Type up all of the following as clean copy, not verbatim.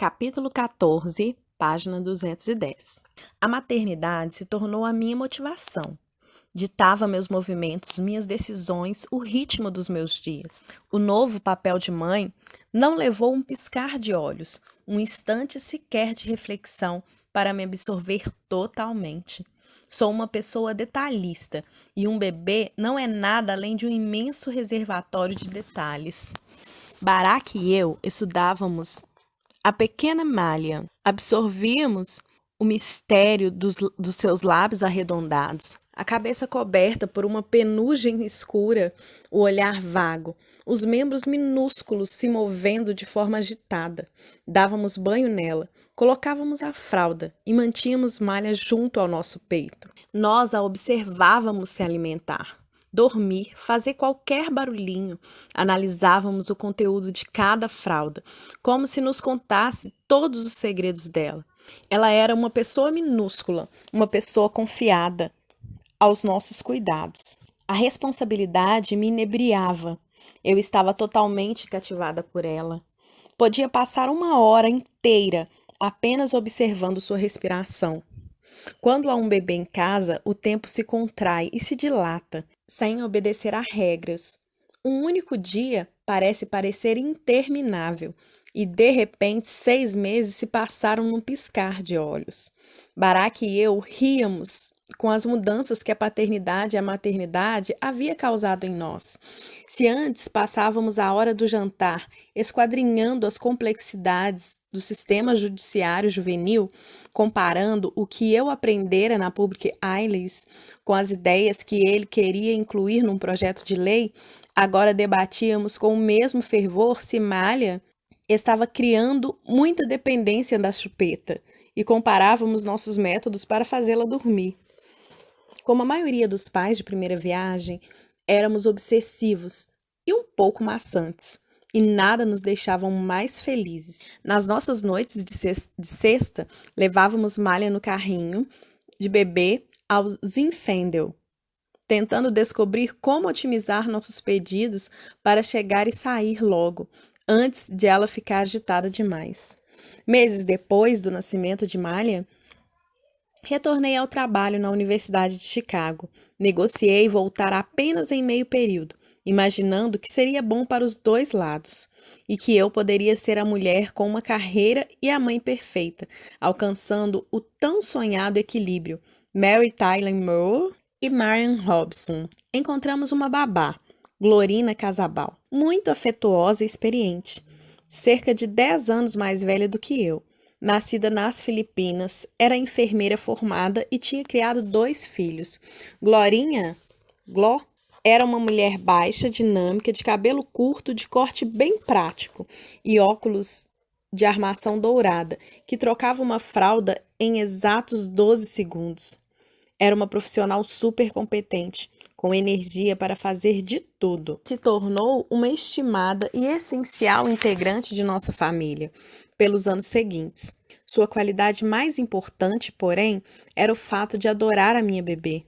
Capítulo 14, página 210. A maternidade se tornou a minha motivação. Ditava meus movimentos, minhas decisões, o ritmo dos meus dias. O novo papel de mãe não levou um piscar de olhos, um instante sequer de reflexão para me absorver totalmente. Sou uma pessoa detalhista e um bebê não é nada além de um imenso reservatório de detalhes. Barack e eu estudávamos a pequena malha. Absorvíamos o mistério dos seus lábios arredondados, a cabeça coberta por uma penugem escura, o olhar vago, os membros minúsculos se movendo de forma agitada. Dávamos banho nela, colocávamos a fralda e mantínhamos malha junto ao nosso peito. Nós a observávamos se alimentar, dormir, fazer qualquer barulhinho. Analisávamos o conteúdo de cada fralda, como se nos contasse todos os segredos dela. Ela era uma pessoa minúscula, uma pessoa confiada aos nossos cuidados. A responsabilidade me inebriava. Eu estava totalmente cativada por ela. Podia passar uma hora inteira apenas observando sua respiração. Quando há um bebê em casa, o tempo se contrai e se dilata, sem obedecer a regras. Um único dia parece parecer interminável, e de repente 6 meses se passaram num piscar de olhos. Barack e eu ríamos com as mudanças que a paternidade e a maternidade havia causado em nós. Se antes passávamos a hora do jantar esquadrinhando as complexidades do sistema judiciário juvenil, comparando o que eu aprendera na Public Isles com as ideias que ele queria incluir num projeto de lei, agora debatíamos com o mesmo fervor se Malha estava criando muita dependência da chupeta e comparávamos nossos métodos para fazê-la dormir. Como a maioria dos pais de primeira viagem, éramos obsessivos e um pouco maçantes, e nada nos deixava mais felizes. Nas nossas noites de sexta, levávamos Malha no carrinho de bebê ao Zinfandel, tentando descobrir como otimizar nossos pedidos para chegar e sair logo, antes de ela ficar agitada demais. Meses depois do nascimento de Malha, retornei ao trabalho na Universidade de Chicago. Negociei voltar apenas em meio período, imaginando que seria bom para os dois lados, e que eu poderia ser a mulher com uma carreira e a mãe perfeita, alcançando o tão sonhado equilíbrio. Mary Tyler Moore e Marian Robson. Encontramos uma babá, Glorina Casabal, muito afetuosa e experiente, cerca de 10 anos mais velha do que eu. Nascida nas Filipinas, era enfermeira formada e tinha criado 2 filhos. Gló, era uma mulher baixa, dinâmica, de cabelo curto, de corte bem prático e óculos de armação dourada, que trocava uma fralda em exatos 12 segundos. Era uma profissional super competente, com energia para fazer de tudo. Se tornou uma estimada e essencial integrante de nossa família pelos anos seguintes. Sua qualidade mais importante, porém, era o fato de adorar a minha bebê.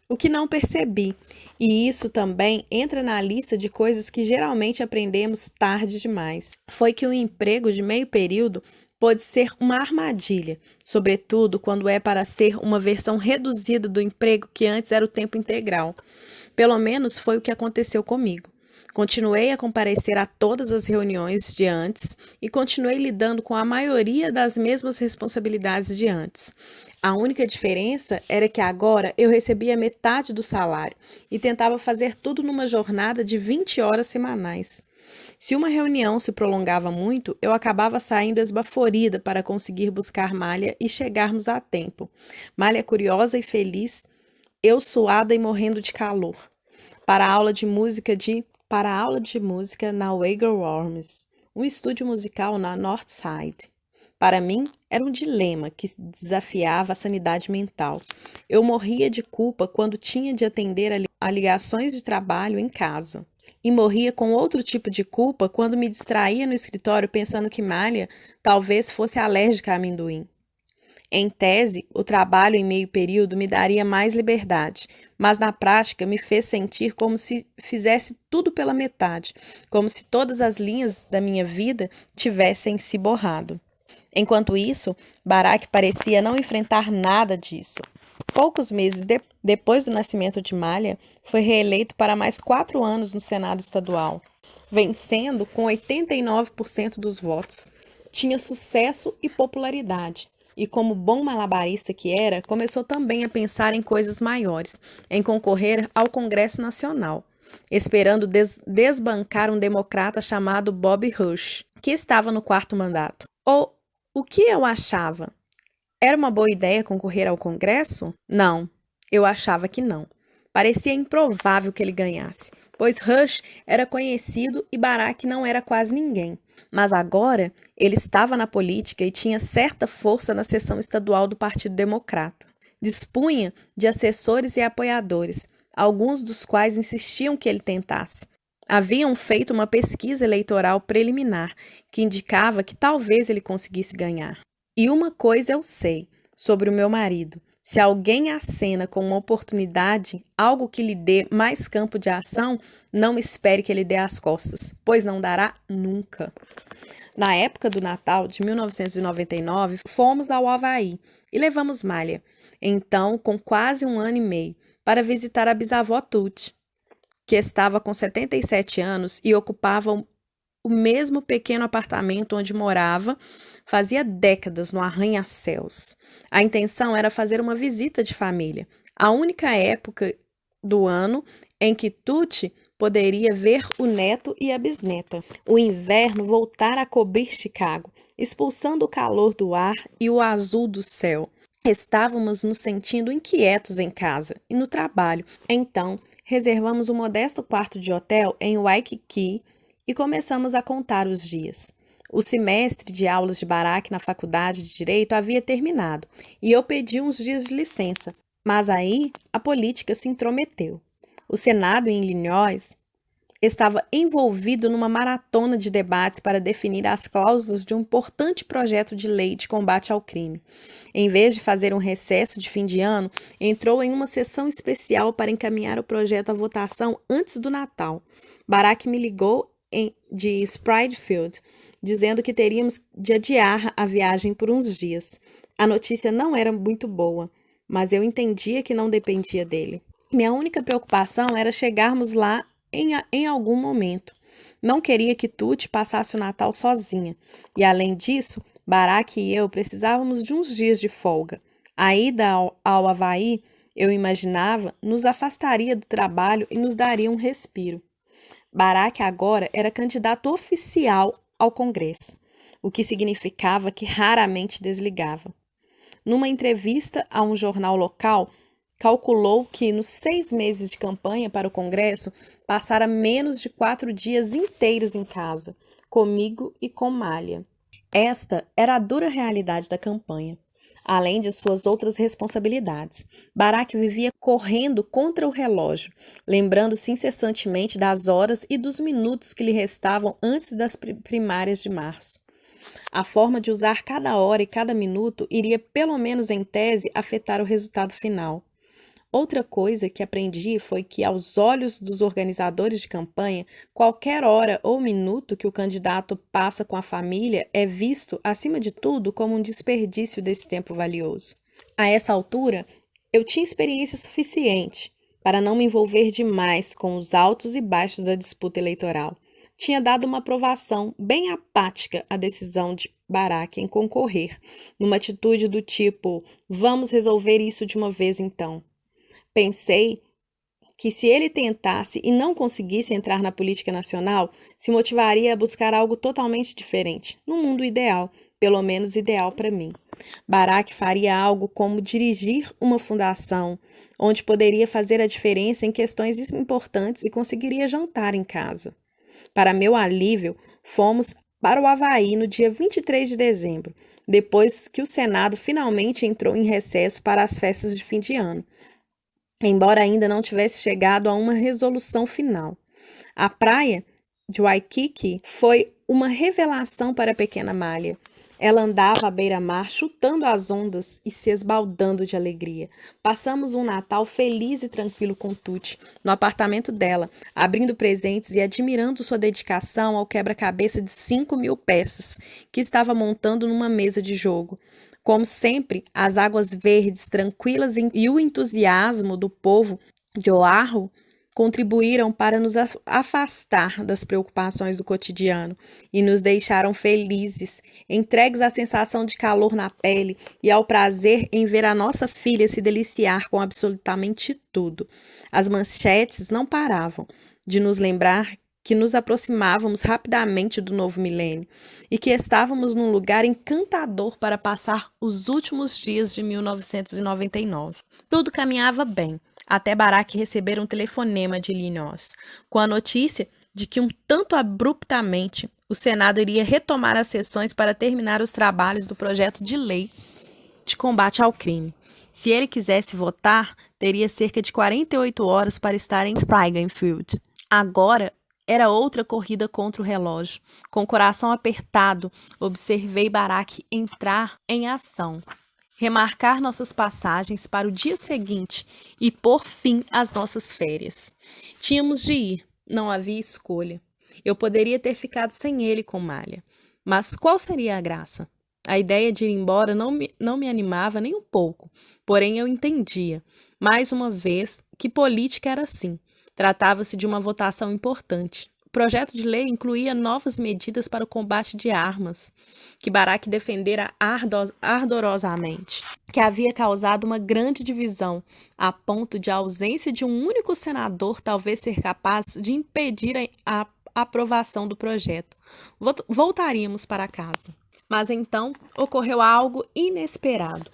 O que não percebi, e isso também entra na lista de coisas que geralmente aprendemos tarde demais, foi que o emprego de meio período pode ser uma armadilha, sobretudo quando é para ser uma versão reduzida do emprego que antes era o tempo integral. Pelo menos foi o que aconteceu comigo. Continuei a comparecer a todas as reuniões de antes e continuei lidando com a maioria das mesmas responsabilidades de antes. A única diferença era que agora eu recebia metade do salário e tentava fazer tudo numa jornada de 20 horas semanais. Se uma reunião se prolongava muito, eu acabava saindo esbaforida para conseguir buscar Malha e chegarmos a tempo. Malha curiosa e feliz, eu suada e morrendo de calor. Para a aula de música na Weiger Worms, um estúdio musical na Northside. Para mim, era um dilema que desafiava a sanidade mental. Eu morria de culpa quando tinha de atender a ligações de trabalho em casa. E morria com outro tipo de culpa quando me distraía no escritório pensando que Malha talvez fosse alérgica a amendoim. Em tese, o trabalho em meio período me daria mais liberdade, mas na prática me fez sentir como se fizesse tudo pela metade, como se todas as linhas da minha vida tivessem se borrado. Enquanto isso, Barack parecia não enfrentar nada disso. Poucos meses depois do nascimento de Malha, foi reeleito para mais 4 anos no Senado Estadual, vencendo com 89% dos votos. Tinha sucesso e popularidade, e como bom malabarista que era, começou também a pensar em coisas maiores, em concorrer ao Congresso Nacional, esperando desbancar um democrata chamado Bob Rush, que estava no 4º mandato. O que eu achava? Era uma boa ideia concorrer ao Congresso? Não, eu achava que não. Parecia improvável que ele ganhasse, pois Rush era conhecido e Barack não era quase ninguém. Mas agora ele estava na política e tinha certa força na seção estadual do Partido Democrata. Dispunha de assessores e apoiadores, alguns dos quais insistiam que ele tentasse. Haviam feito uma pesquisa eleitoral preliminar que indicava que talvez ele conseguisse ganhar. E uma coisa eu sei sobre o meu marido: se alguém acena com uma oportunidade, algo que lhe dê mais campo de ação, não espere que ele dê as costas, pois não dará nunca. Na época do Natal de 1999, fomos ao Havaí e levamos Malha, então com quase 1 ano e meio, para visitar a bisavó Tuti, que estava com 77 anos e ocupava o mesmo pequeno apartamento onde morava fazia décadas no arranha-céus. A intenção era fazer uma visita de família, a única época do ano em que Tuti poderia ver o neto e a bisneta. O inverno voltara a cobrir Chicago, expulsando o calor do ar e o azul do céu. Estávamos nos sentindo inquietos em casa e no trabalho. Então, reservamos um modesto quarto de hotel em Waikiki e começamos a contar os dias. O semestre de aulas de Barack na faculdade de Direito havia terminado e eu pedi uns dias de licença, mas aí a política se intrometeu. O Senado em Illinois estava envolvido numa maratona de debates para definir as cláusulas de um importante projeto de lei de combate ao crime. Em vez de fazer um recesso de fim de ano, entrou em uma sessão especial para encaminhar o projeto à votação antes do Natal. Barack me ligou de Springfield, dizendo que teríamos de adiar a viagem por uns dias. A notícia não era muito boa, mas eu entendia que não dependia dele. Minha única preocupação era chegarmos lá em algum momento. Não queria que Tuti passasse o Natal sozinha. E além disso, Barack e eu precisávamos de uns dias de folga. A ida ao Havaí, eu imaginava, nos afastaria do trabalho e nos daria um respiro. Barack agora era candidato oficial ao Congresso, o que significava que raramente desligava. Numa entrevista a um jornal local, calculou que nos 6 meses de campanha para o Congresso, passara menos de 4 dias inteiros em casa, comigo e com Malha. Esta era a dura realidade da campanha, além de suas outras responsabilidades. Barack vivia correndo contra o relógio, lembrando-se incessantemente das horas e dos minutos que lhe restavam antes das primárias de março. A forma de usar cada hora e cada minuto iria, pelo menos em tese, afetar o resultado final. Outra coisa que aprendi foi que, aos olhos dos organizadores de campanha, qualquer hora ou minuto que o candidato passa com a família é visto, acima de tudo, como um desperdício desse tempo valioso. A essa altura, eu tinha experiência suficiente para não me envolver demais com os altos e baixos da disputa eleitoral. Tinha dado uma aprovação bem apática à decisão de Barack em concorrer, numa atitude do tipo: vamos resolver isso de uma vez então. Pensei que se ele tentasse e não conseguisse entrar na política nacional, se motivaria a buscar algo totalmente diferente, no mundo ideal, pelo menos ideal para mim. Barack faria algo como dirigir uma fundação, onde poderia fazer a diferença em questões importantes e conseguiria jantar em casa. Para meu alívio, fomos para o Havaí no dia 23 de dezembro, depois que o Senado finalmente entrou em recesso para as festas de fim de ano, embora ainda não tivesse chegado a uma resolução final. A praia de Waikiki foi uma revelação para a pequena Malha. Ela andava à beira-mar, chutando as ondas e se esbaldando de alegria. Passamos um Natal feliz e tranquilo com Tuti, no apartamento dela, abrindo presentes e admirando sua dedicação ao quebra-cabeça de 5.000 peças, que estava montando numa mesa de jogo. Como sempre, as águas verdes, tranquilas e o entusiasmo do povo de Oahu contribuíram para nos afastar das preocupações do cotidiano e nos deixaram felizes, entregues à sensação de calor na pele e ao prazer em ver a nossa filha se deliciar com absolutamente tudo. As manchetes não paravam de nos lembrar que nos aproximávamos rapidamente do novo milênio e que estávamos num lugar encantador para passar os últimos dias de 1999. Tudo caminhava bem, até Barack receber um telefonema de Illinois, com a notícia de que um tanto abruptamente o Senado iria retomar as sessões para terminar os trabalhos do projeto de lei de combate ao crime. Se ele quisesse votar, teria cerca de 48 horas para estar em Springfield. Agora era outra corrida contra o relógio. Com o coração apertado, observei Barack entrar em ação, remarcar nossas passagens para o dia seguinte e pôr fim às nossas férias. Tínhamos de ir, não havia escolha. Eu poderia ter ficado sem ele com Malha, mas qual seria a graça? A ideia de ir embora não me animava nem um pouco, porém eu entendia, mais uma vez, que política era assim. Tratava-se de uma votação importante. O projeto de lei incluía novas medidas para o combate de armas, que Barack defendera ardorosamente, que havia causado uma grande divisão, a ponto de a ausência de um único senador talvez ser capaz de impedir a aprovação do projeto. Voltaríamos para casa. Mas então ocorreu algo inesperado.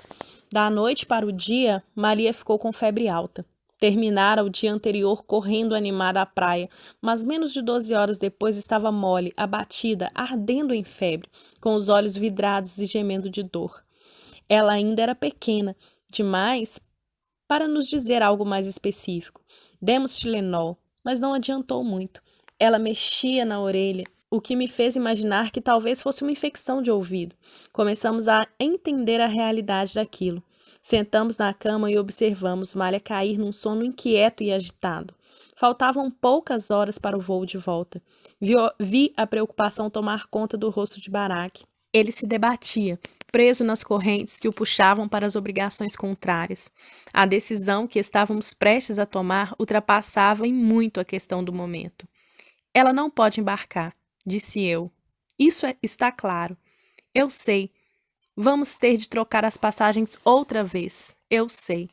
Da noite para o dia, Maria ficou com febre alta. Terminara o dia anterior correndo animada à praia, mas menos de 12 horas depois estava mole, abatida, ardendo em febre, com os olhos vidrados e gemendo de dor. Ela ainda era pequena demais para nos dizer algo mais específico. Demos Tilenol, mas não adiantou muito. Ela mexia na orelha, o que me fez imaginar que talvez fosse uma infecção de ouvido. Começamos a entender a realidade daquilo. Sentamos na cama e observamos Malha cair num sono inquieto e agitado. Faltavam poucas horas para o voo de volta. Vi a preocupação tomar conta do rosto de Barack. Ele se debatia, preso nas correntes que o puxavam para as obrigações contrárias. A decisão que estávamos prestes a tomar ultrapassava em muito a questão do momento. Ela não pode embarcar, disse eu. Isso está claro. Eu sei. Vamos ter de trocar as passagens outra vez. Eu sei.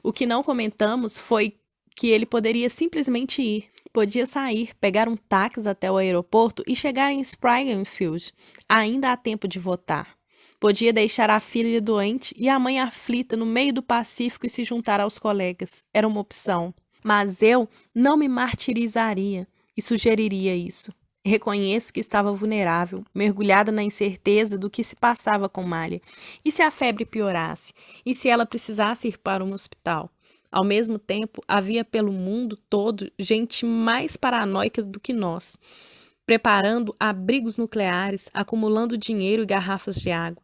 O que não comentamos foi que ele poderia simplesmente ir. Podia sair, pegar um táxi até o aeroporto e chegar em Springfield. Ainda há tempo de votar. Podia deixar a filha doente e a mãe aflita no meio do Pacífico e se juntar aos colegas. Era uma opção. Mas eu não me martirizaria e sugeriria isso. Reconheço que estava vulnerável, mergulhada na incerteza do que se passava com Malha. E se a febre piorasse? E se ela precisasse ir para um hospital? Ao mesmo tempo, havia pelo mundo todo gente mais paranoica do que nós, preparando abrigos nucleares, acumulando dinheiro e garrafas de água.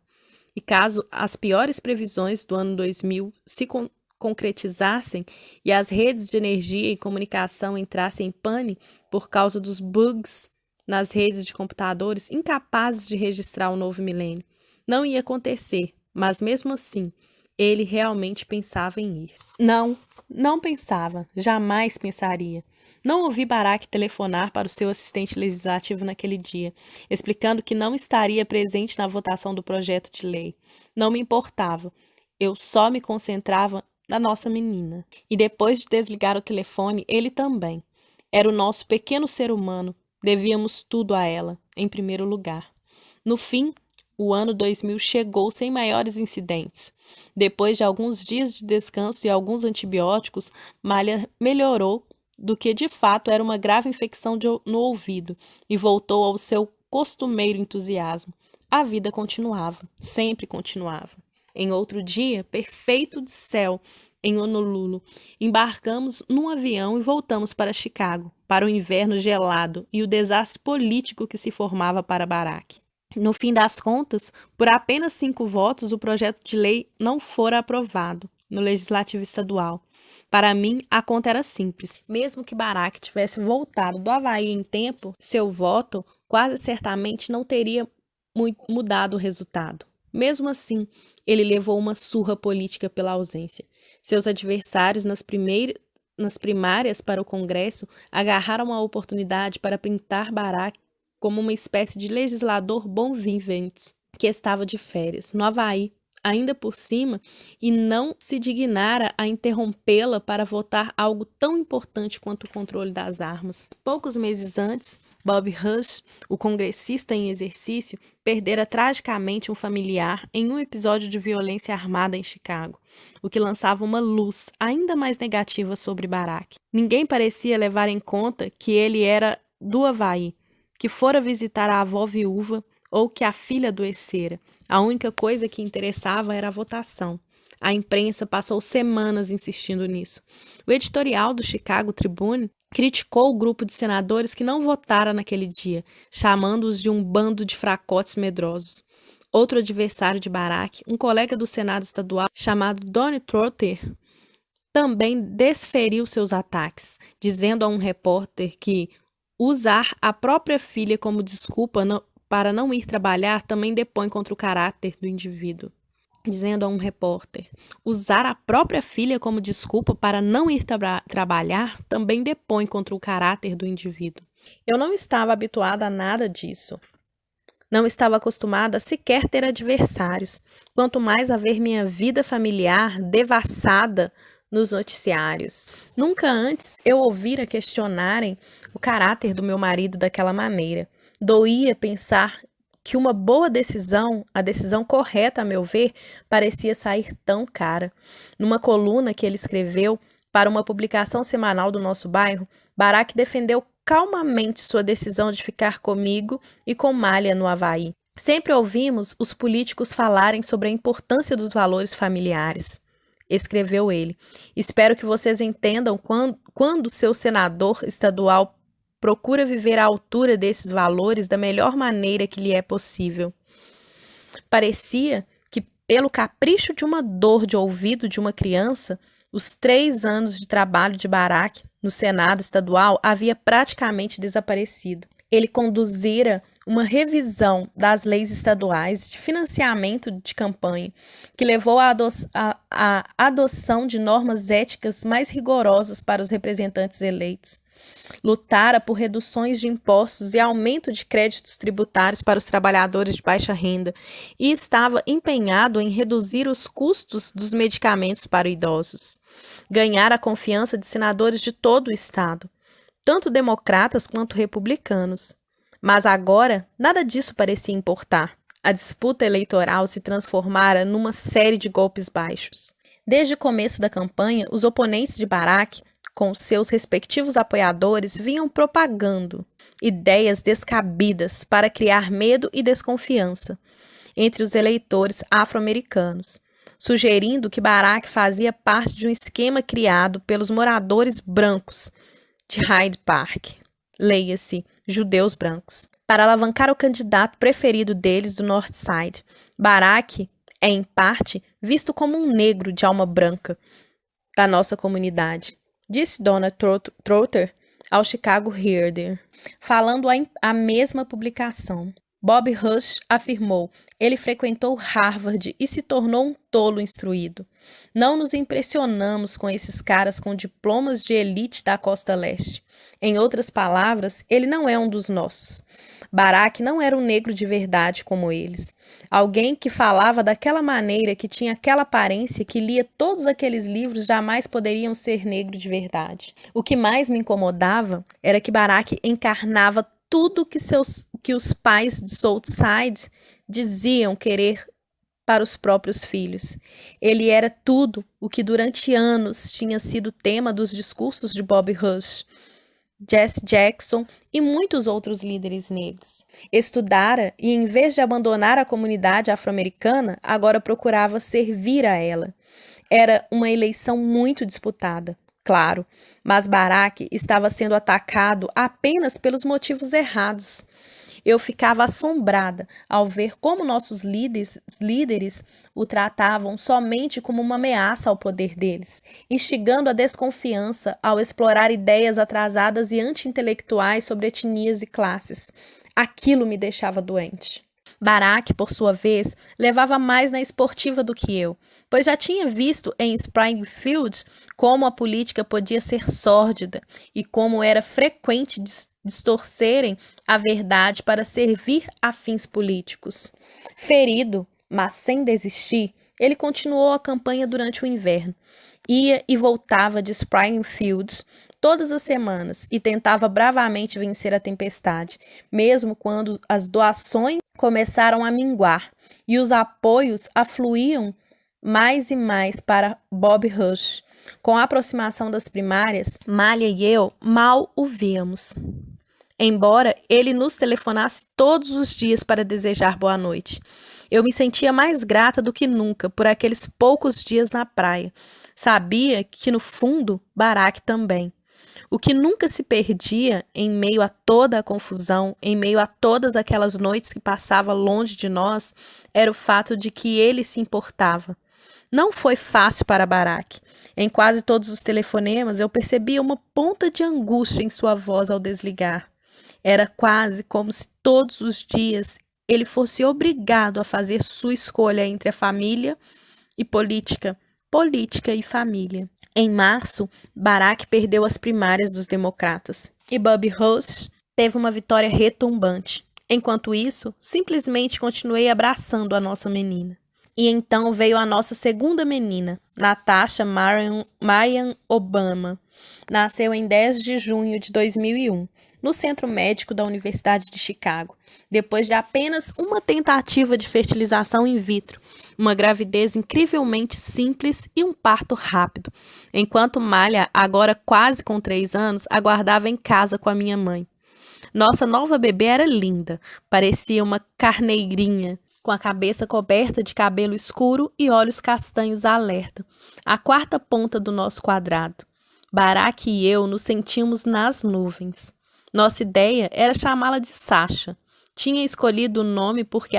E caso as piores previsões do ano 2000 se concretizassem e as redes de energia e comunicação entrassem em pane por causa dos bugs nas redes de computadores incapazes de registrar o novo milênio. Não ia acontecer, mas mesmo assim, ele realmente pensava em ir. Não pensava, jamais pensaria. Não ouvi Barack telefonar para o seu assistente legislativo naquele dia, explicando que não estaria presente na votação do projeto de lei. Não me importava. Eu só me concentrava na nossa menina. E depois de desligar o telefone, ele também. Era o nosso pequeno ser humano. Devíamos tudo a ela, em primeiro lugar. No fim, o ano 2000 chegou sem maiores incidentes. Depois de alguns dias de descanso e alguns antibióticos, Malha melhorou do que de fato era uma grave infecção no ouvido e voltou ao seu costumeiro entusiasmo. A vida continuava, sempre continuava. Em outro dia, perfeito de céu, em Honolulu, embarcamos num avião e voltamos para Chicago, para o inverno gelado e o desastre político que se formava para Barack. No fim das contas, por apenas 5 votos, o projeto de lei não fora aprovado no Legislativo Estadual. Para mim, a conta era simples. Mesmo que Barack tivesse voltado do Havaí em tempo, seu voto quase certamente não teria mudado o resultado. Mesmo assim, ele levou uma surra política pela ausência. Seus adversários nas primárias para o Congresso agarraram a oportunidade para pintar Barack como uma espécie de legislador bom-vivente, que estava de férias no Havaí, ainda por cima, e não se dignara a interrompê-la para votar algo tão importante quanto o controle das armas. Poucos meses antes, Bob Rush, o congressista em exercício, perdera tragicamente um familiar em um episódio de violência armada em Chicago, o que lançava uma luz ainda mais negativa sobre Barack. Ninguém parecia levar em conta que ele era do Havaí, que fora visitar a avó viúva ou que a filha adoecera. A única coisa que interessava era a votação. A imprensa passou semanas insistindo nisso. O editorial do Chicago Tribune criticou o grupo de senadores que não votara naquele dia, chamando-os de um bando de fracotes medrosos. Outro adversário de Barack, um colega do Senado estadual chamado Donnie Trotter, também desferiu seus ataques, dizendo a um repórter que usar a própria filha como desculpa para não ir trabalhar também depõe contra o caráter do indivíduo. Dizendo a um repórter, usar a própria filha como desculpa para não ir trabalhar também depõe contra o caráter do indivíduo. Eu não estava habituada a nada disso. Não estava acostumada a sequer ter adversários, quanto mais a ver minha vida familiar devassada nos noticiários. Nunca antes eu ouvira questionarem o caráter do meu marido daquela maneira. Doía pensar que uma boa decisão, a decisão correta a meu ver, parecia sair tão cara. Numa coluna que ele escreveu para uma publicação semanal do nosso bairro, Barack defendeu calmamente sua decisão de ficar comigo e com Malha no Havaí. Sempre ouvimos os políticos falarem sobre a importância dos valores familiares, escreveu ele. Espero que vocês entendam quando seu senador estadual procura viver à altura desses valores da melhor maneira que lhe é possível. Parecia que, pelo capricho de uma dor de ouvido de uma criança, os 3 anos de trabalho de Barack no Senado estadual havia praticamente desaparecido. Ele conduzira uma revisão das leis estaduais de financiamento de campanha, que levou à adoção de normas éticas mais rigorosas para os representantes eleitos. Lutara por reduções de impostos e aumento de créditos tributários para os trabalhadores de baixa renda e estava empenhado em reduzir os custos dos medicamentos para idosos. Ganhar a confiança de senadores de todo o estado, tanto democratas quanto republicanos. Mas agora, nada disso parecia importar. A disputa eleitoral se transformara numa série de golpes baixos. Desde o começo da campanha, os oponentes de Barack, com seus respectivos apoiadores, vinham propagando ideias descabidas para criar medo e desconfiança entre os eleitores afro-americanos, sugerindo que Barack fazia parte de um esquema criado pelos moradores brancos de Hyde Park, leia-se, judeus brancos, para alavancar o candidato preferido deles do North Side. Barack é, em parte, visto como um negro de alma branca da nossa comunidade, disse Donna Trotter ao Chicago Reader, falando a mesma publicação. Bob Rush afirmou, ele frequentou Harvard e se tornou um tolo instruído. Não nos impressionamos com esses caras com diplomas de elite da costa leste. Em outras palavras, ele não é um dos nossos. Barack não era um negro de verdade como eles. Alguém que falava daquela maneira, que tinha aquela aparência, que lia todos aqueles livros, jamais poderiam ser negro de verdade. O que mais me incomodava era que Barack encarnava tudo que os pais de Southside diziam querer para os próprios filhos. Ele era tudo o que durante anos tinha sido tema dos discursos de Bob Rush, Jesse Jackson e muitos outros líderes negros. Estudara e, em vez de abandonar a comunidade afro-americana, agora procurava servir a ela. Era uma eleição muito disputada, claro, mas Barack estava sendo atacado apenas pelos motivos errados. Eu ficava assombrada ao ver como nossos líderes o tratavam somente como uma ameaça ao poder deles, instigando a desconfiança ao explorar ideias atrasadas e anti-intelectuais sobre etnias e classes. Aquilo me deixava doente. Barack, por sua vez, levava mais na esportiva do que eu, pois já tinha visto em Springfield como a política podia ser sórdida e como era frequente distorcerem a verdade para servir a fins políticos. Ferido, mas sem desistir, ele continuou a campanha durante o inverno. Ia e voltava de Springfield todas as semanas e tentava bravamente vencer a tempestade, mesmo quando as doações começaram a minguar e os apoios afluíam mais e mais para Bob Rush. Com a aproximação das primárias, Malha e eu mal o víamos. Embora ele nos telefonasse todos os dias para desejar boa noite, eu me sentia mais grata do que nunca por aqueles poucos dias na praia. Sabia que, no fundo, Barack também. O que nunca se perdia em meio a toda a confusão, em meio a todas aquelas noites que passava longe de nós, era o fato de que ele se importava. Não foi fácil para Barack. Em quase todos os telefonemas eu percebia uma ponta de angústia em sua voz ao desligar. Era quase como se todos os dias ele fosse obrigado a fazer sua escolha entre a família e política e família. Em março, Barack perdeu as primárias dos democratas e Bob Rush teve uma vitória retumbante. Enquanto isso, simplesmente continuei abraçando a nossa menina. E então veio a nossa segunda menina, Natasha Marian Obama. Nasceu em 10 de junho de 2001, no Centro Médico da Universidade de Chicago, depois de apenas uma tentativa de fertilização in vitro, uma gravidez incrivelmente simples e um parto rápido, enquanto Malha, agora quase com 3 anos, aguardava em casa com a minha mãe. Nossa nova bebê era linda, parecia uma carneirinha, com a cabeça coberta de cabelo escuro e olhos castanhos alerta, a quarta ponta do nosso quadrado. Barack e eu nos sentíamos nas nuvens. Nossa ideia era chamá-la de Sasha. Tinha escolhido o nome porque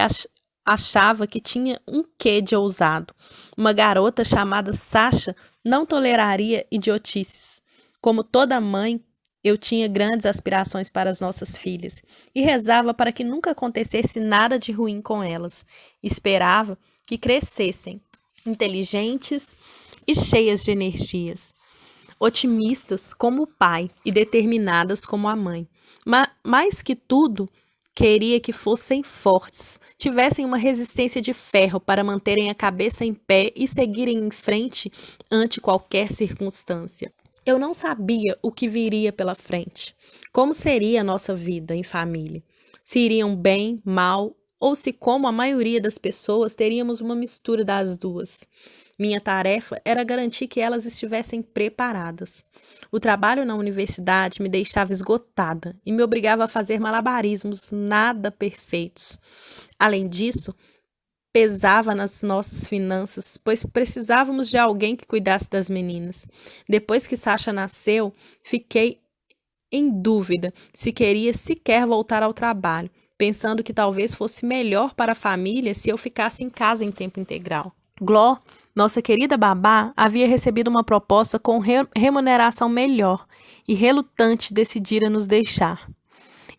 achava que tinha um quê de ousado. Uma garota chamada Sasha não toleraria idiotices. Como toda mãe, eu tinha grandes aspirações para as nossas filhas e rezava para que nunca acontecesse nada de ruim com elas. Esperava que crescessem, inteligentes e cheias de energias, otimistas como o pai e determinadas como a mãe. Mas, mais que tudo, queria que fossem fortes, tivessem uma resistência de ferro para manterem a cabeça em pé e seguirem em frente ante qualquer circunstância. Eu não sabia o que viria pela frente, como seria a nossa vida em família, se iriam bem, mal, ou se, como a maioria das pessoas, teríamos uma mistura das duas. Minha tarefa era garantir que elas estivessem preparadas. O trabalho na universidade me deixava esgotada e me obrigava a fazer malabarismos nada perfeitos. Além disso, pesava nas nossas finanças, pois precisávamos de alguém que cuidasse das meninas. Depois que Sasha nasceu, fiquei em dúvida se queria sequer voltar ao trabalho, pensando que talvez fosse melhor para a família se eu ficasse em casa em tempo integral. Gló, nossa querida babá, havia recebido uma proposta com remuneração melhor e, relutante, decidira nos deixar.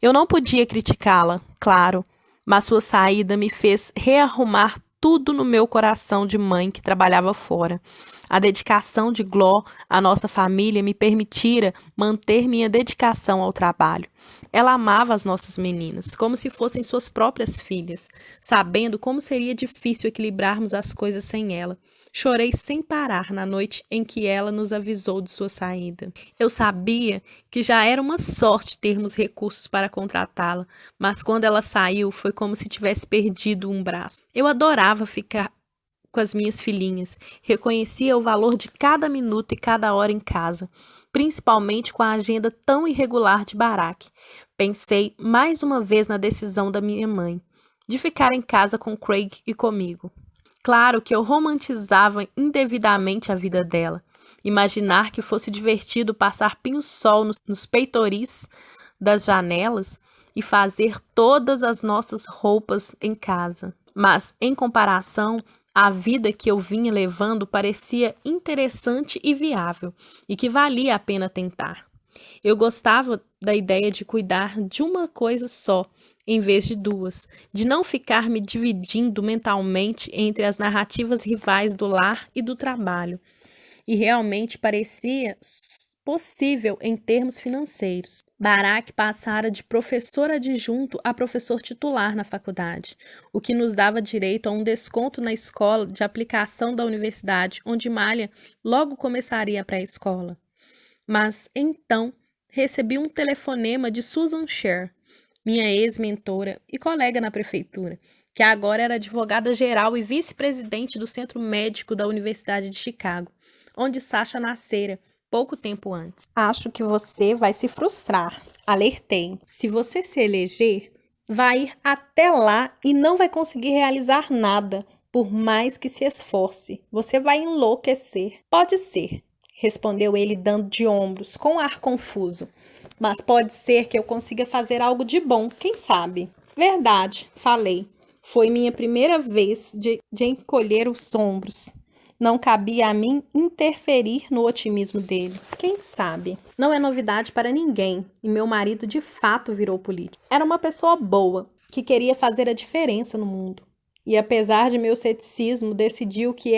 Eu não podia criticá-la, claro, mas sua saída me fez rearrumar tudo no meu coração de mãe que trabalhava fora. A dedicação de Gló à nossa família me permitira manter minha dedicação ao trabalho. Ela amava as nossas meninas, como se fossem suas próprias filhas, sabendo como seria difícil equilibrarmos as coisas sem ela. Chorei sem parar na noite em que ela nos avisou de sua saída. Eu sabia que já era uma sorte termos recursos para contratá-la, mas quando ela saiu foi como se tivesse perdido um braço. Eu adorava ficar com as minhas filhinhas, reconhecia o valor de cada minuto e cada hora em casa, principalmente com a agenda tão irregular de Barack. Pensei mais uma vez na decisão da minha mãe, de ficar em casa com Craig e comigo. Claro que eu romantizava indevidamente a vida dela. Imaginar que fosse divertido passar pinho-sol nos peitoris das janelas e fazer todas as nossas roupas em casa. Mas, em comparação, a vida que eu vinha levando parecia interessante e viável, e que valia a pena tentar. Eu gostava da ideia de cuidar de uma coisa só, em vez de duas, de não ficar me dividindo mentalmente entre as narrativas rivais do lar e do trabalho. E realmente parecia possível em termos financeiros. Barak passara de professor adjunto a professor titular na faculdade, o que nos dava direito a um desconto na escola de aplicação da universidade, onde Malha logo começaria a pré-escola. Mas então recebi um telefonema de Susan Sher, minha ex-mentora e colega na prefeitura, que agora era advogada-geral e vice-presidente do Centro Médico da Universidade de Chicago, onde Sasha nascera pouco tempo antes. Acho que você vai se frustrar, alertei. Se você se eleger, vai ir até lá e não vai conseguir realizar nada, por mais que se esforce. Você vai enlouquecer. Pode ser, respondeu ele dando de ombros, com um ar confuso. Mas pode ser que eu consiga fazer algo de bom, quem sabe? Verdade, falei. Foi minha primeira vez de encolher os ombros. Não cabia a mim interferir no otimismo dele. Quem sabe? Não é novidade para ninguém, e meu marido de fato virou político. Era uma pessoa boa, que queria fazer a diferença no mundo. E apesar de meu ceticismo, decidiu que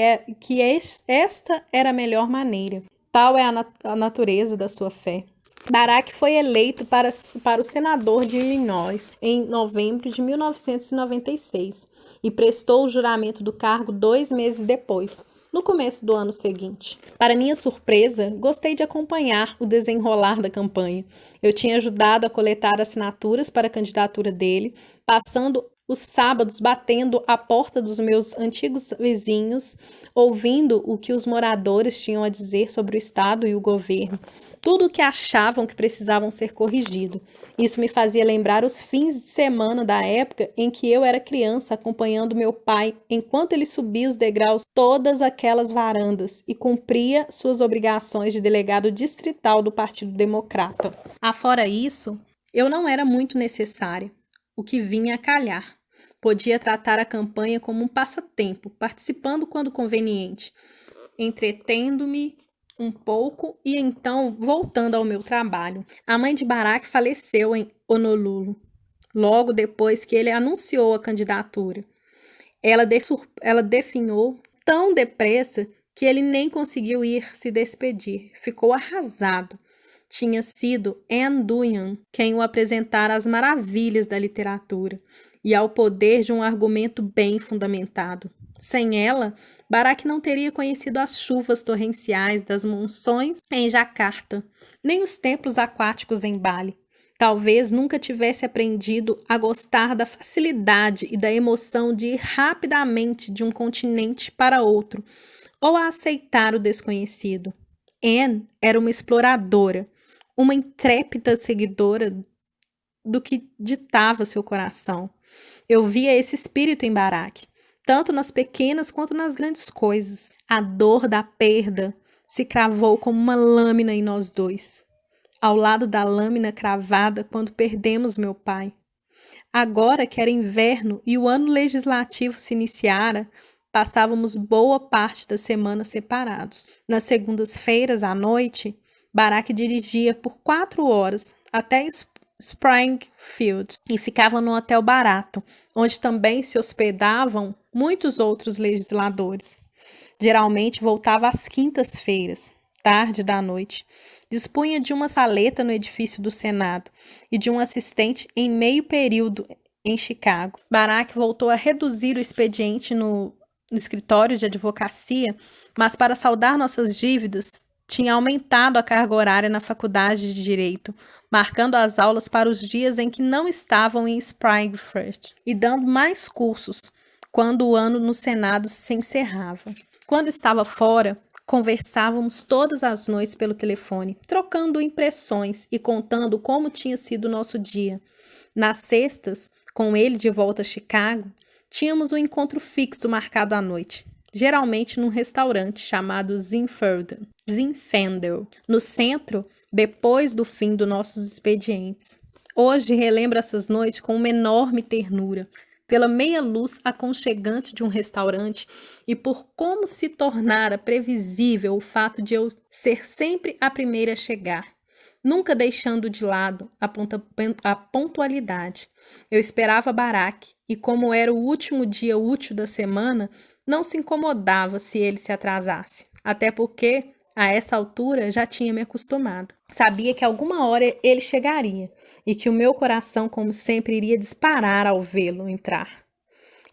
esta era a melhor maneira. Tal é a natureza da sua fé. Barak foi eleito para o senador de Illinois em novembro de 1996 e prestou o juramento do cargo 2 meses depois, no começo do ano seguinte. Para minha surpresa, gostei de acompanhar o desenrolar da campanha. Eu tinha ajudado a coletar assinaturas para a candidatura dele, passando os sábados batendo à porta dos meus antigos vizinhos, ouvindo o que os moradores tinham a dizer sobre o Estado e o governo, tudo o que achavam que precisavam ser corrigido. Isso me fazia lembrar os fins de semana da época em que eu era criança, acompanhando meu pai enquanto ele subia os degraus todas aquelas varandas e cumpria suas obrigações de delegado distrital do Partido Democrata. Afora isso, eu não era muito necessária, o que vinha a calhar. Podia tratar a campanha como um passatempo, participando quando conveniente, entretendo-me um pouco e então voltando ao meu trabalho. A mãe de Barak faleceu em Honolulu, logo depois que ele anunciou a candidatura. Ela definhou tão depressa que ele nem conseguiu ir se despedir. Ficou arrasado. Tinha sido Anne Dunham quem o apresentara às maravilhas da literatura e ao poder de um argumento bem fundamentado. Sem ela, Barak não teria conhecido as chuvas torrenciais das monções em Jacarta, nem os templos aquáticos em Bali. Talvez nunca tivesse aprendido a gostar da facilidade e da emoção de ir rapidamente de um continente para outro, ou a aceitar o desconhecido. Anne era uma exploradora, uma intrépida seguidora do que ditava seu coração. Eu via esse espírito em Barak, tanto nas pequenas quanto nas grandes coisas. A dor da perda se cravou como uma lâmina em nós dois, ao lado da lâmina cravada quando perdemos meu pai. Agora que era inverno e o ano legislativo se iniciara, passávamos boa parte da semana separados. Nas segundas-feiras à noite, Barak dirigia por 4 horas até Springfield e ficava num hotel barato, onde também se hospedavam muitos outros legisladores. Geralmente voltava às quintas-feiras, tarde da noite. Dispunha de uma saleta no edifício do Senado e de um assistente em meio período em Chicago. Barak voltou a reduzir o expediente no escritório de advocacia, mas para saldar nossas dívidas, tinha aumentado a carga horária na faculdade de Direito, marcando as aulas para os dias em que não estavam em Springfield e dando mais cursos quando o ano no Senado se encerrava. Quando estava fora, conversávamos todas as noites pelo telefone, trocando impressões e contando como tinha sido o nosso dia. Nas sextas, com ele de volta a Chicago, tínhamos um encontro fixo marcado à noite, geralmente num restaurante chamado Zinfandel, no centro, depois do fim dos nossos expedientes. Hoje relembro essas noites com uma enorme ternura, pela meia luz aconchegante de um restaurante e por como se tornara previsível o fato de eu ser sempre a primeira a chegar, nunca deixando de lado a pontualidade. Eu esperava Barack e, como era o último dia útil da semana, não se incomodava se ele se atrasasse, até porque, a essa altura, já tinha me acostumado. Sabia que alguma hora ele chegaria e que o meu coração, como sempre, iria disparar ao vê-lo entrar.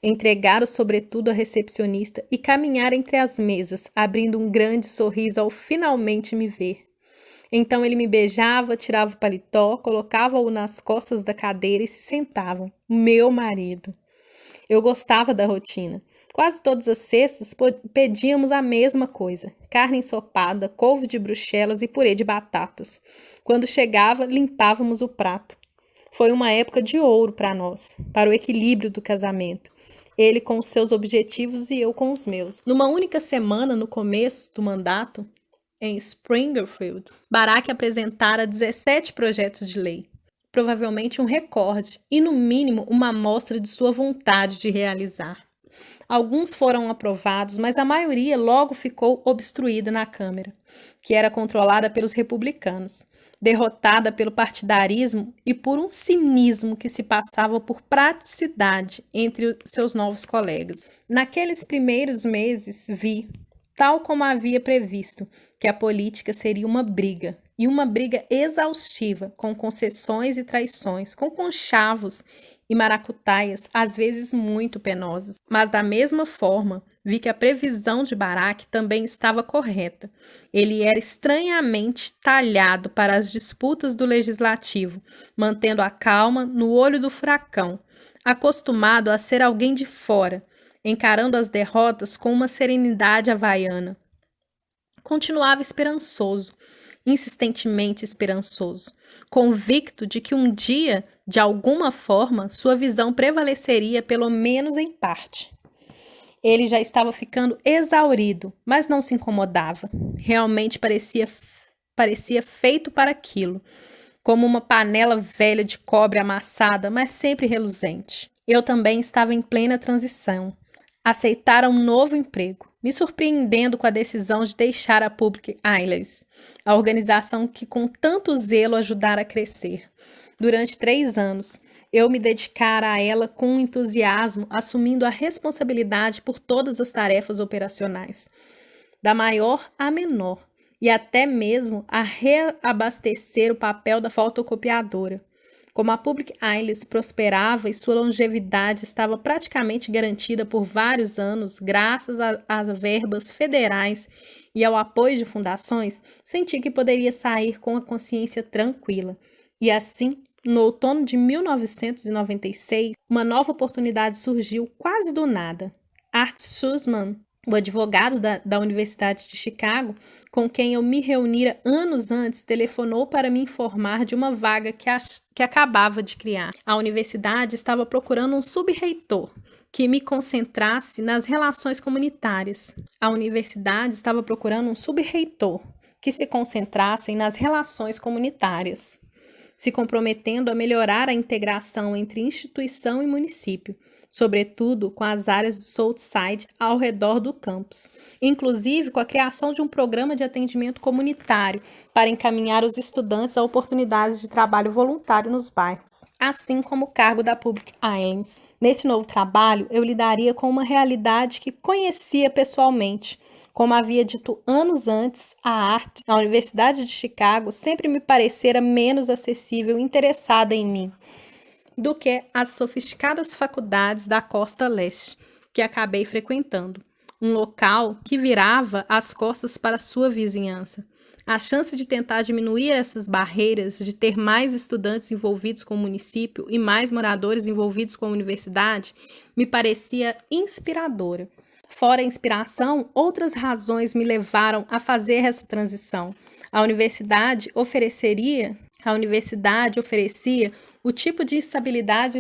Entregar o sobretudo à recepcionista e caminhar entre as mesas, abrindo um grande sorriso ao finalmente me ver. Então ele me beijava, tirava o paletó, colocava-o nas costas da cadeira e se sentava. Meu marido. Eu gostava da rotina. Quase todas as sextas pedíamos a mesma coisa: carne ensopada, couve de bruxelas e purê de batatas. Quando chegava, limpávamos o prato. Foi uma época de ouro para nós, para o equilíbrio do casamento. Ele com os seus objetivos e eu com os meus. Numa única semana, no começo do mandato, em Springfield, Barack apresentara 17 projetos de lei. Provavelmente um recorde e, no mínimo, uma amostra de sua vontade de realizar. Alguns foram aprovados, mas a maioria logo ficou obstruída na Câmara, que era controlada pelos republicanos, derrotada pelo partidarismo e por um cinismo que se passava por praticidade entre seus novos colegas. Naqueles primeiros meses vi, tal como havia previsto, que a política seria uma briga, e uma briga exaustiva, com concessões e traições, com conchavos e maracutaias, às vezes muito penosas. Mas da mesma forma, vi que a previsão de Barack também estava correta. Ele era estranhamente talhado para as disputas do legislativo, mantendo a calma no olho do furacão, acostumado a ser alguém de fora, encarando as derrotas com uma serenidade havaiana. Continuava esperançoso, insistentemente esperançoso, convicto de que um dia, de alguma forma, sua visão prevaleceria pelo menos em parte. Ele já estava ficando exaurido, mas não se incomodava. Realmente parecia feito para aquilo, como uma panela velha de cobre amassada, mas sempre reluzente. Eu também estava em plena transição. Aceitara um novo emprego, me surpreendendo com a decisão de deixar a Public Isles, a organização que com tanto zelo ajudara a crescer. Durante 3 anos, eu me dedicara a ela com entusiasmo, assumindo a responsabilidade por todas as tarefas operacionais, da maior à menor, e até mesmo a reabastecer o papel da fotocopiadora. Como a Public Isles prosperava e sua longevidade estava praticamente garantida por vários anos, graças às verbas federais e ao apoio de fundações, senti que poderia sair com a consciência tranquila. E assim, no outono de 1996, uma nova oportunidade surgiu quase do nada. Art Sussman, o advogado da Universidade de Chicago, com quem eu me reunira anos antes, telefonou para me informar de uma vaga que acabava de criar. A universidade estava procurando um subreitor que me concentrasse nas relações comunitárias. A universidade estava procurando um subreitor que se concentrasse nas relações comunitárias, se comprometendo a melhorar a integração entre instituição e município, sobretudo com as áreas do Southside ao redor do campus, inclusive com a criação de um programa de atendimento comunitário para encaminhar os estudantes a oportunidades de trabalho voluntário nos bairros, assim como o cargo da Public Islands. Nesse novo trabalho, eu lidaria com uma realidade que conhecia pessoalmente. Como havia dito anos antes, a arte na Universidade de Chicago sempre me parecera menos acessível e interessada em mim do que as sofisticadas faculdades da costa leste, que acabei frequentando, um local que virava as costas para sua vizinhança. A chance de tentar diminuir essas barreiras, de ter mais estudantes envolvidos com o município e mais moradores envolvidos com a universidade, me parecia inspiradora. Fora a inspiração, outras razões me levaram a fazer essa transição. A universidade oferecia o tipo de estabilidade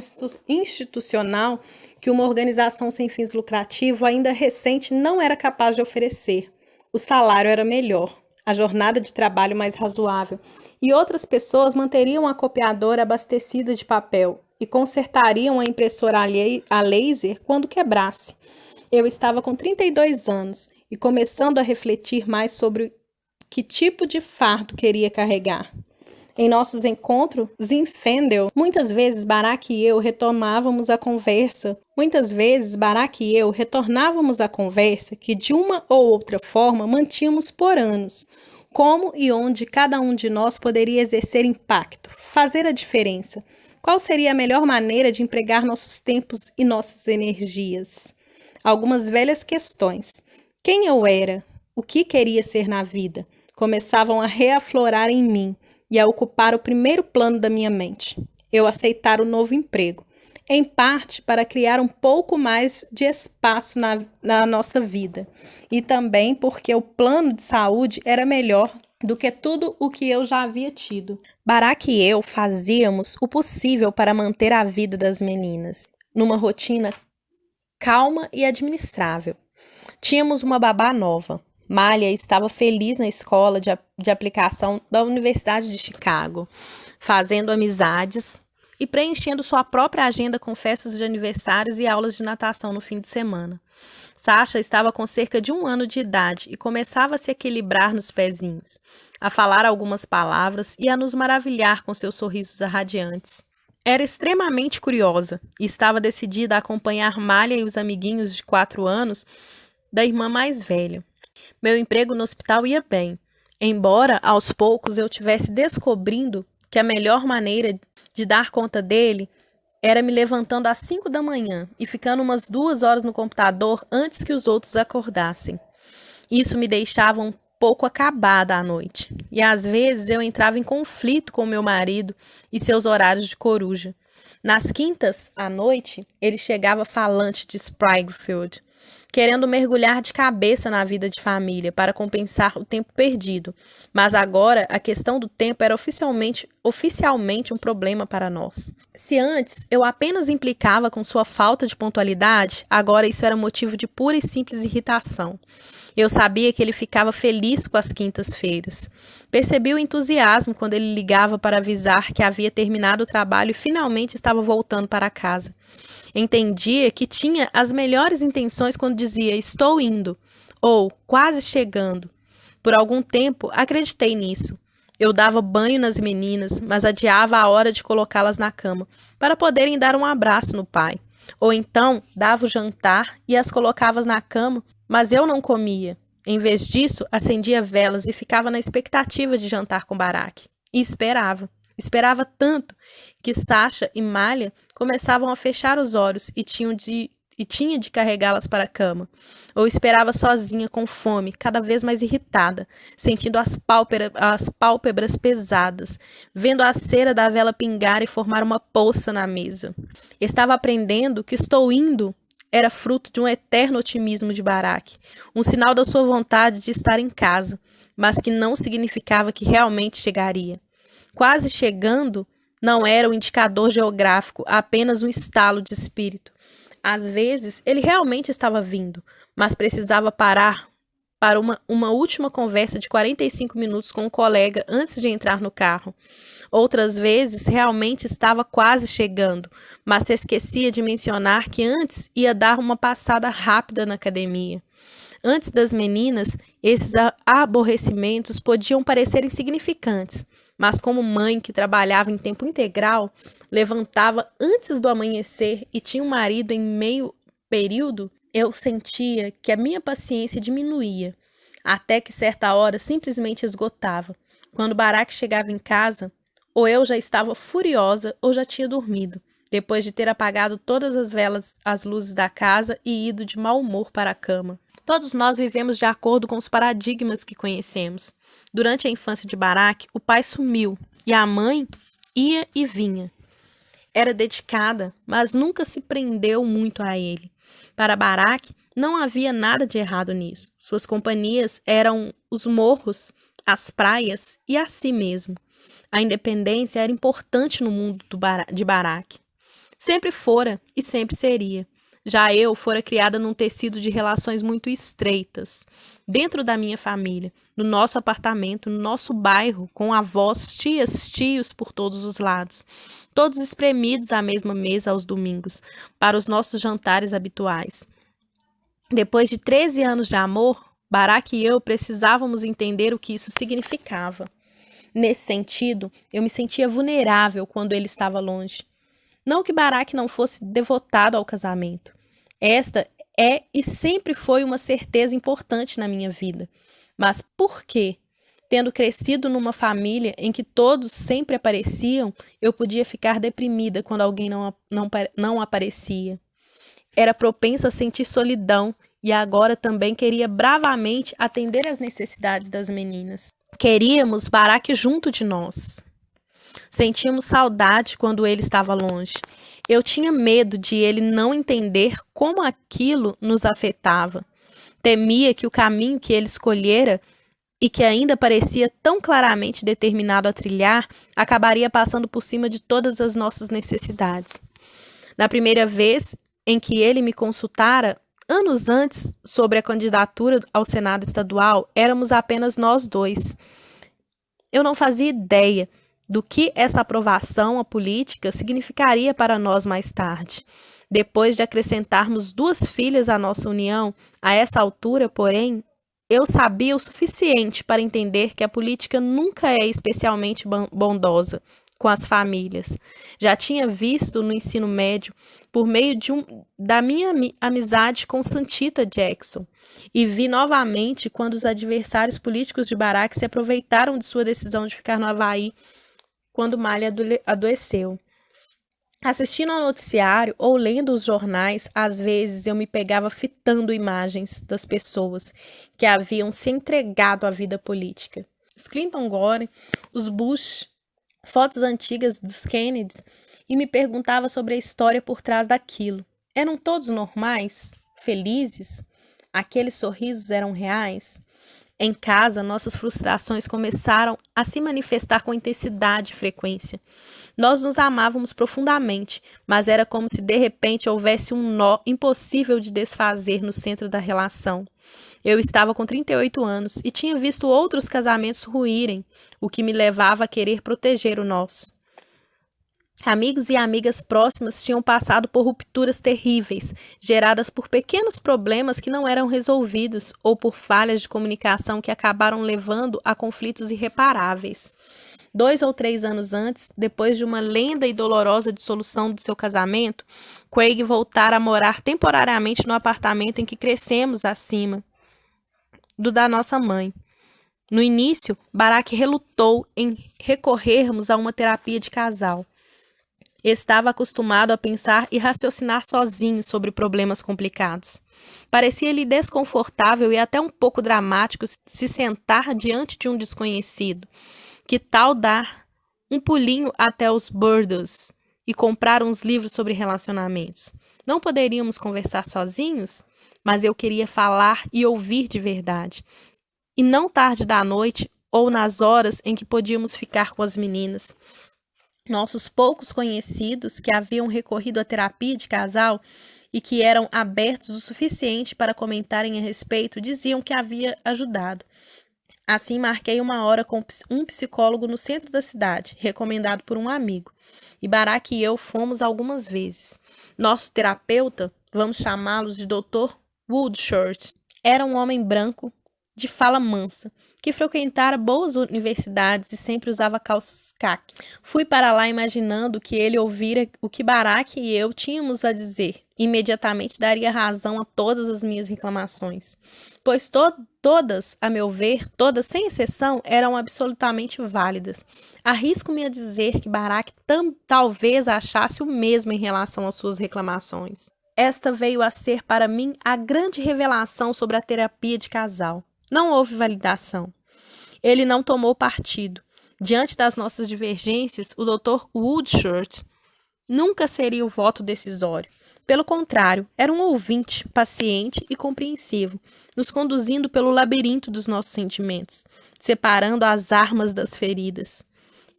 institucional que uma organização sem fins lucrativos ainda recente não era capaz de oferecer. O salário era melhor, a jornada de trabalho mais razoável, e outras pessoas manteriam a copiadora abastecida de papel e consertariam a impressora a laser quando quebrasse. Eu estava com 32 anos e começando a refletir mais sobre que tipo de fardo queria carregar. Em nossos encontros em Fendel, muitas vezes Barak e eu retornávamos a conversa que de uma ou outra forma mantínhamos por anos. Como e onde cada um de nós poderia exercer impacto, fazer a diferença. Qual seria a melhor maneira de empregar nossos tempos e nossas energias? Algumas velhas questões. Quem eu era? O que queria ser na vida? Começavam a reaflorar em mim e a ocupar o primeiro plano da minha mente. Eu aceitar o novo emprego, em parte para criar um pouco mais de espaço na nossa vida, e também porque o plano de saúde era melhor do que tudo o que eu já havia tido. Barak e eu fazíamos o possível para manter a vida das meninas numa rotina calma e administrável. Tínhamos uma babá nova. Malha estava feliz na escola de aplicação da Universidade de Chicago, fazendo amizades e preenchendo sua própria agenda com festas de aniversários e aulas de natação no fim de semana. Sasha estava com cerca de 1 ano de idade e começava a se equilibrar nos pezinhos, a falar algumas palavras e a nos maravilhar com seus sorrisos radiantes. Era extremamente curiosa e estava decidida a acompanhar Malha e os amiguinhos de 4 anos da irmã mais velha. Meu emprego no hospital ia bem, embora aos poucos eu tivesse descobrindo que a melhor maneira de dar conta dele era me levantando às 5 da manhã e ficando umas 2 horas no computador antes que os outros acordassem. Isso me deixava um pouco acabada à noite, e às vezes eu entrava em conflito com meu marido e seus horários de coruja. Nas quintas, à noite, ele chegava falante de Springfield, querendo mergulhar de cabeça na vida de família para compensar o tempo perdido. Mas agora a questão do tempo era oficialmente um problema para nós. Se antes eu apenas implicava com sua falta de pontualidade, agora isso era motivo de pura e simples irritação. Eu sabia que ele ficava feliz com as quintas-feiras. Percebi o entusiasmo quando ele ligava para avisar que havia terminado o trabalho e finalmente estava voltando para casa. Entendia que tinha as melhores intenções quando dizia "estou indo" ou "quase chegando". Por algum tempo, acreditei nisso. Eu dava banho nas meninas, mas adiava a hora de colocá-las na cama, para poderem dar um abraço no pai. Ou então, dava o jantar e as colocava na cama, mas eu não comia. Em vez disso, acendia velas e ficava na expectativa de jantar com Barak. E esperava. Esperava tanto que Sasha e Malha começavam a fechar os olhos e tinha de carregá-las para a cama. Ou esperava sozinha, com fome, cada vez mais irritada, sentindo as pálpebras pesadas, vendo a cera da vela pingar e formar uma poça na mesa. Estava aprendendo que "estou indo" era fruto de um eterno otimismo de Barak, um sinal da sua vontade de estar em casa, mas que não significava que realmente chegaria. Quase chegando não era um indicador geográfico, apenas um estalo de espírito. Às vezes, ele realmente estava vindo, mas precisava parar para uma última conversa de 45 minutos com um colega antes de entrar no carro. Outras vezes, realmente estava quase chegando, mas se esquecia de mencionar que antes ia dar uma passada rápida na academia. Antes das meninas, esses aborrecimentos podiam parecer insignificantes, mas como mãe que trabalhava em tempo integral, levantava antes do amanhecer e tinha um marido em meio período, eu sentia que a minha paciência diminuía, até que certa hora simplesmente esgotava. Quando Barak chegava em casa, ou eu já estava furiosa ou já tinha dormido, depois de ter apagado todas as velas, as luzes da casa e ido de mau humor para a cama. Todos nós vivemos de acordo com os paradigmas que conhecemos. Durante a infância de Barak, o pai sumiu e a mãe ia e vinha. Era dedicada, mas nunca se prendeu muito a ele. Para Barak, não havia nada de errado nisso. Suas companhias eram os morros, as praias e a si mesmo. A independência era importante no mundo de Barak. Sempre fora e sempre seria. Já eu fora criada num tecido de relações muito estreitas, dentro da minha família, no nosso apartamento, no nosso bairro, com avós, tias, tios por todos os lados, todos espremidos à mesma mesa aos domingos, para os nossos jantares habituais. Depois de 13 anos de amor, Barack e eu precisávamos entender o que isso significava. Nesse sentido, eu me sentia vulnerável quando ele estava longe. Não que Barack não fosse devotado ao casamento. Esta é e sempre foi uma certeza importante na minha vida. Mas por quê? Tendo crescido numa família em que todos sempre apareciam, eu podia ficar deprimida quando alguém não aparecia. Era propensa a sentir solidão e agora também queria bravamente atender às necessidades das meninas. Queríamos Barack junto de nós. Sentíamos saudade quando ele estava longe. Eu tinha medo de ele não entender como aquilo nos afetava. Temia que o caminho que ele escolhera e que ainda parecia tão claramente determinado a trilhar, acabaria passando por cima de todas as nossas necessidades. Na primeira vez em que ele me consultara, anos antes, sobre a candidatura ao Senado estadual, éramos apenas nós dois. Eu não fazia ideia do que essa aprovação à política significaria para nós mais tarde. Depois de acrescentarmos 2 filhas à nossa união, a essa altura, porém, eu sabia o suficiente para entender que a política nunca é especialmente bondosa com as famílias. Já tinha visto no ensino médio, por meio da minha amizade com Santita Jackson, e vi novamente quando os adversários políticos de Barack se aproveitaram de sua decisão de ficar no Havaí quando Malha adoeceu. Assistindo ao noticiário ou lendo os jornais, às vezes eu me pegava fitando imagens das pessoas que haviam se entregado à vida política. Os Clinton Gore, os Bush, fotos antigas dos Kennedys, e me perguntava sobre a história por trás daquilo. Eram todos normais? Felizes? Aqueles sorrisos eram reais? Em casa, nossas frustrações começaram a se manifestar com intensidade e frequência. Nós nos amávamos profundamente, mas era como se de repente houvesse um nó impossível de desfazer no centro da relação. Eu estava com 38 anos e tinha visto outros casamentos ruírem, o que me levava a querer proteger o nosso. Amigos e amigas próximas tinham passado por rupturas terríveis, geradas por pequenos problemas que não eram resolvidos ou por falhas de comunicação que acabaram levando a conflitos irreparáveis. 2 ou 3 anos antes, depois de uma lenta e dolorosa dissolução de seu casamento, Craig voltara a morar temporariamente no apartamento em que crescemos acima do da nossa mãe. No início, Barack relutou em recorrermos a uma terapia de casal. Estava acostumado a pensar e raciocinar sozinho sobre problemas complicados. Parecia-lhe desconfortável e até um pouco dramático se sentar diante de um desconhecido. Que tal dar um pulinho até os Burdos e comprar uns livros sobre relacionamentos? Não poderíamos conversar sozinhos? Mas eu queria falar e ouvir de verdade. E não tarde da noite ou nas horas em que podíamos ficar com as meninas. Nossos poucos conhecidos que haviam recorrido à terapia de casal e que eram abertos o suficiente para comentarem a respeito diziam que havia ajudado. Assim, marquei uma hora com um psicólogo no centro da cidade, recomendado por um amigo. E Barack e eu fomos algumas vezes. Nosso terapeuta, vamos chamá-lo de Dr. Woodshort, era um homem branco, de fala mansa, que frequentara boas universidades e sempre usava calças caque. Fui para lá imaginando que ele ouvira o que Barack e eu tínhamos a dizer. Imediatamente daria razão a todas as minhas reclamações, pois todas, a meu ver, todas sem exceção, eram absolutamente válidas. Arrisco-me a dizer que Barack talvez achasse o mesmo em relação às suas reclamações. Esta veio a ser para mim a grande revelação sobre a terapia de casal. Não houve validação. Ele não tomou partido. Diante das nossas divergências, o Dr. Woodshort nunca seria o voto decisório. Pelo contrário, era um ouvinte, paciente e compreensivo, nos conduzindo pelo labirinto dos nossos sentimentos, separando as armas das feridas.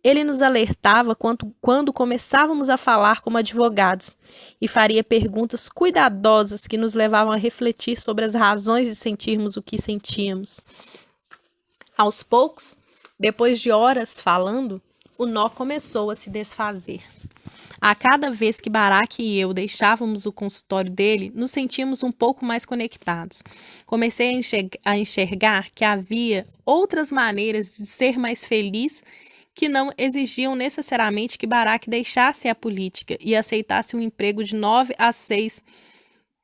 Ele nos alertava quando começávamos a falar como advogados e faria perguntas cuidadosas que nos levavam a refletir sobre as razões de sentirmos o que sentíamos. Aos poucos, depois de horas falando, o nó começou a se desfazer. A cada vez que Barak e eu deixávamos o consultório dele, nos sentíamos um pouco mais conectados. Comecei a enxergar que havia outras maneiras de ser mais feliz que não exigiam necessariamente que Barak deixasse a política e aceitasse um emprego de 9 a 6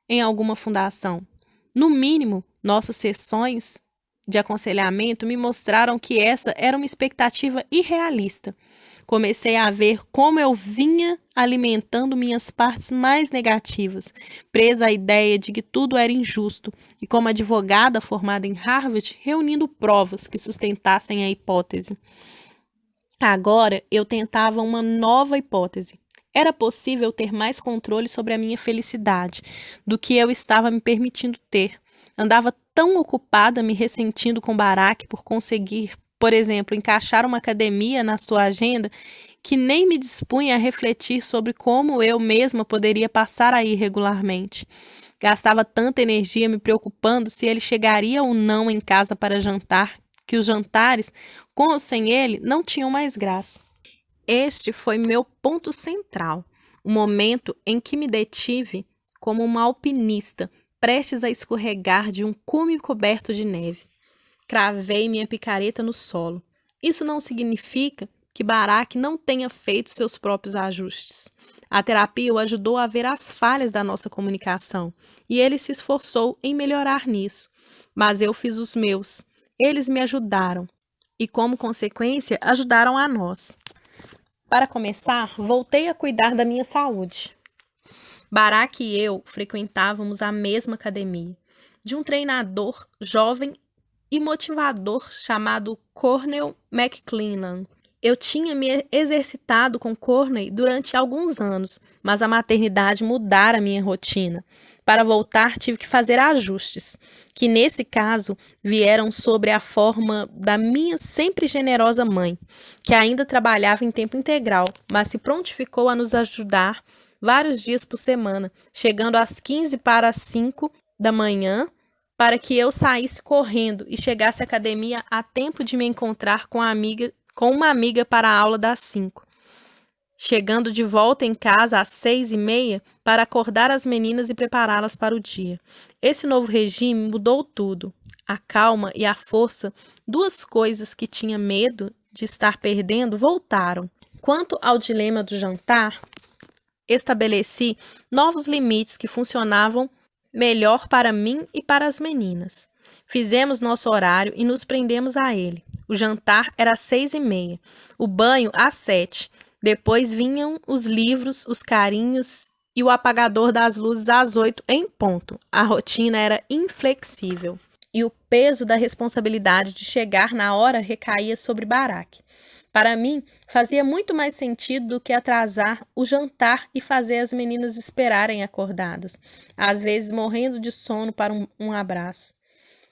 em alguma fundação. No mínimo, nossas sessões de aconselhamento me mostraram que essa era uma expectativa irrealista. Comecei a ver como eu vinha alimentando minhas partes mais negativas, presa à ideia de que tudo era injusto, e como advogada formada em Harvard, reunindo provas que sustentassem a hipótese. Agora eu tentava uma nova hipótese. Era possível ter mais controle sobre a minha felicidade do que eu estava me permitindo ter. Andava tão ocupada me ressentindo com Barak por conseguir, por exemplo, encaixar uma academia na sua agenda, que nem me dispunha a refletir sobre como eu mesma poderia passar aí regularmente. Gastava tanta energia me preocupando se ele chegaria ou não em casa para jantar, que os jantares, com ou sem ele, não tinham mais graça. Este foi meu ponto central, o momento em que me detive como uma alpinista, prestes a escorregar de um cume coberto de neve. Cravei minha picareta no solo. Isso não significa que Barak não tenha feito seus próprios ajustes. A terapia o ajudou a ver as falhas da nossa comunicação e ele se esforçou em melhorar nisso. Mas eu fiz os meus. Eles me ajudaram e, como consequência, ajudaram a nós. Para começar, voltei a cuidar da minha saúde. Barak e eu frequentávamos a mesma academia, de um treinador jovem e motivador chamado Cornel McClellan. Eu tinha me exercitado com Cornel durante alguns anos, mas a maternidade mudara minha rotina. Para voltar, tive que fazer ajustes, que nesse caso vieram sobre a forma da minha sempre generosa mãe, que ainda trabalhava em tempo integral, mas se prontificou a nos ajudar vários dias por semana, chegando às 15 para as 5 da manhã, para que eu saísse correndo e chegasse à academia a tempo de me encontrar com uma amiga para a aula das 5. Chegando de volta em casa às 6:30 para acordar as meninas e prepará-las para o dia. Esse novo regime mudou tudo. A calma e a força, duas coisas que tinha medo de estar perdendo, voltaram. Quanto ao dilema do jantar, estabeleci novos limites que funcionavam melhor para mim e para as meninas. Fizemos nosso horário e nos prendemos a ele. O jantar era às 6:30, o banho às 7. Depois vinham os livros, os carinhos e o apagador das luzes às 8 em ponto. A rotina era inflexível e o peso da responsabilidade de chegar na hora recaía sobre Barak. Para mim, fazia muito mais sentido do que atrasar o jantar e fazer as meninas esperarem acordadas, às vezes morrendo de sono para um abraço.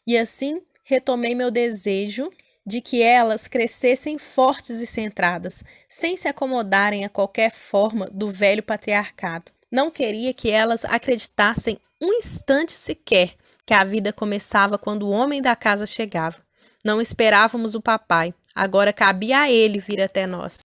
E assim, retomei meu desejo de que elas crescessem fortes e centradas, sem se acomodarem a qualquer forma do velho patriarcado. Não queria que elas acreditassem um instante sequer que a vida começava quando o homem da casa chegava. Não esperávamos o papai. Agora cabia a ele vir até nós.